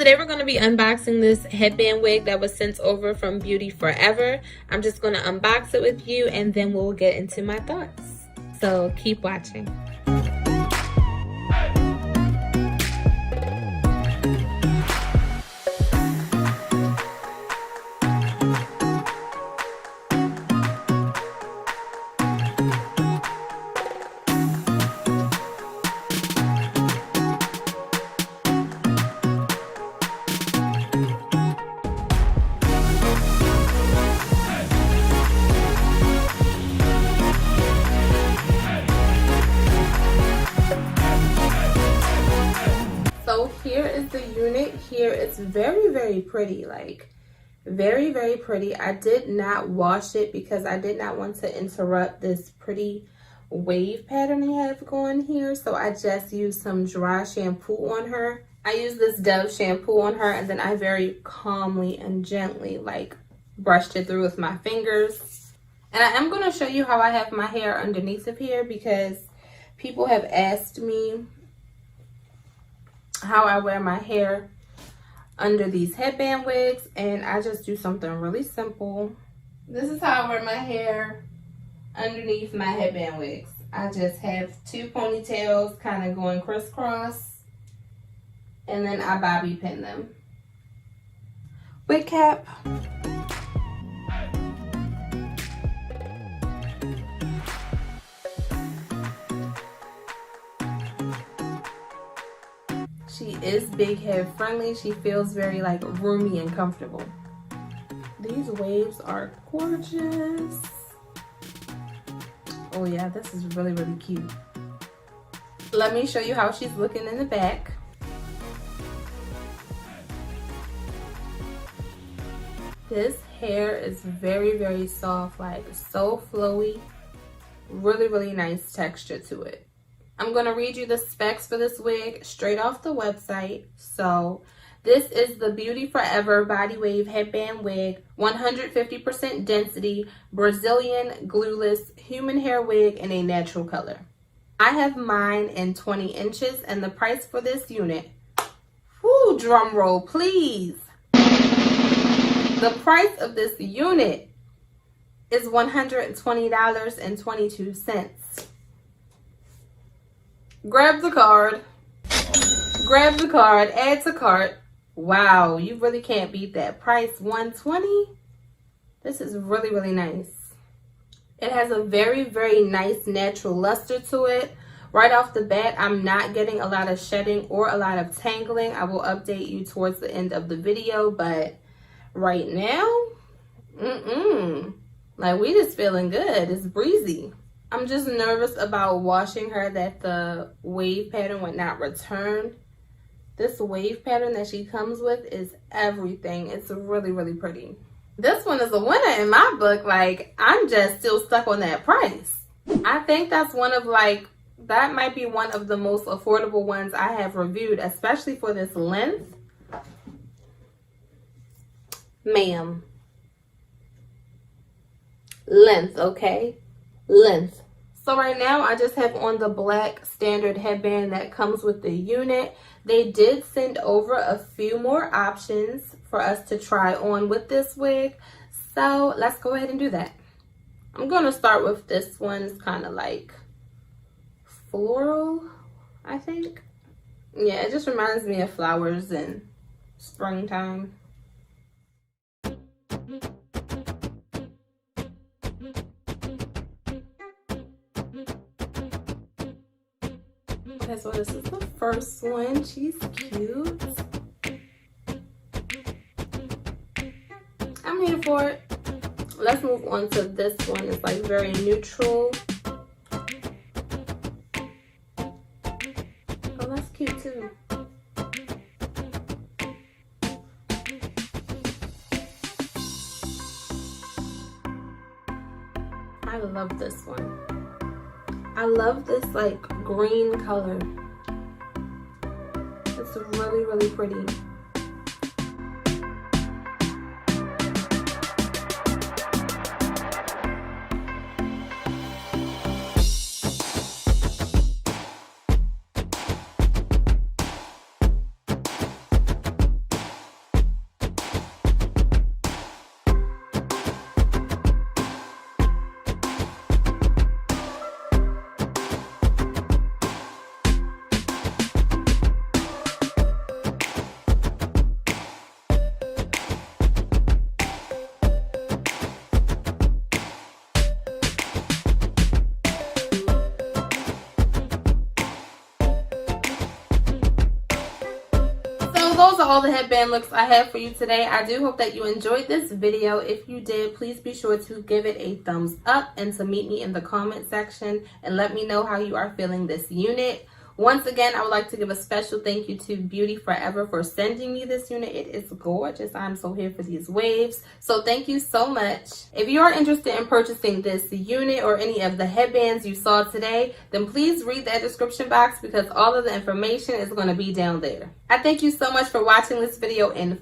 today we're going to be unboxing this headband wig that was sent over from Beauty Forever. I'm just going to unbox it with you and then we'll get into my thoughts. So keep watching. So here is the unit. Here it's very pretty, like very pretty. I did not wash it because I did not want to interrupt this pretty wave pattern they have going here. So I just used some dry shampoo on her. I used this Dove shampoo on her and then I very calmly and gently like brushed it through with my fingers. And I am going to show you how I have my hair underneath of here because people have asked me how I wear my hair under these headband wigs, and I just do something really simple. This is how I wear my hair underneath my headband wigs. I just have two ponytails kind of going crisscross, and then I bobby pin them. Wig cap. She is big head friendly. She feels very like roomy and comfortable. These waves are gorgeous. Oh yeah, this is really cute. Let me show you how she's looking in the back. This hair is very soft, like so flowy. Really nice texture to it. I'm going to read you the specs for this wig straight off the website. So this is the Beauty Forever Body Wave Headband Wig, 150% density, Brazilian glueless human hair wig in a natural color. I have mine in 20 inches and the price for this unit, whoo, drum roll please. The price of this unit is $120.22. Grab the card, add to cart. Wow, you really can't beat that price. $120. This is really nice. It has a very nice natural luster to it. Right off the bat, I'm not getting a lot of shedding or a lot of tangling. I will update you towards the end of the video, but right now, like we just feeling good. It's breezy. I'm just nervous about washing her that the wave pattern would not return. This wave pattern that she comes with is everything. It's really pretty. This one is a winner in my book. Like, I'm just still stuck on that price. I think that's that might be one of the most affordable ones I have reviewed, especially for this length. Ma'am. Length, okay? Length. So right now I just have on the black standard headband that comes with the unit. They did send over a few more options for us to try on with this wig, so let's go ahead and do that. I'm going to start with this one. It's kind of like floral, I think. Yeah, it just reminds me of flowers and springtime. Okay, so this is the first one. She's cute. I'm here for it. Let's move on to this one. It's like very neutral. Oh, that's cute too. I love this one. I love this like green color. It's really pretty. are all the headband looks I have for you today. I do hope that you enjoyed this video. If you did, please be sure to give it a thumbs up and to meet me in the comment section and let me know how you are feeling this unit. Once again, I would like to give a special thank you to Beauty Forever for sending me this unit. It is gorgeous. I'm so here for these waves. So thank you so much. If you are interested in purchasing this unit or any of the headbands you saw today, then please read that description box because all of the information is going to be down there. I thank you so much for watching this video in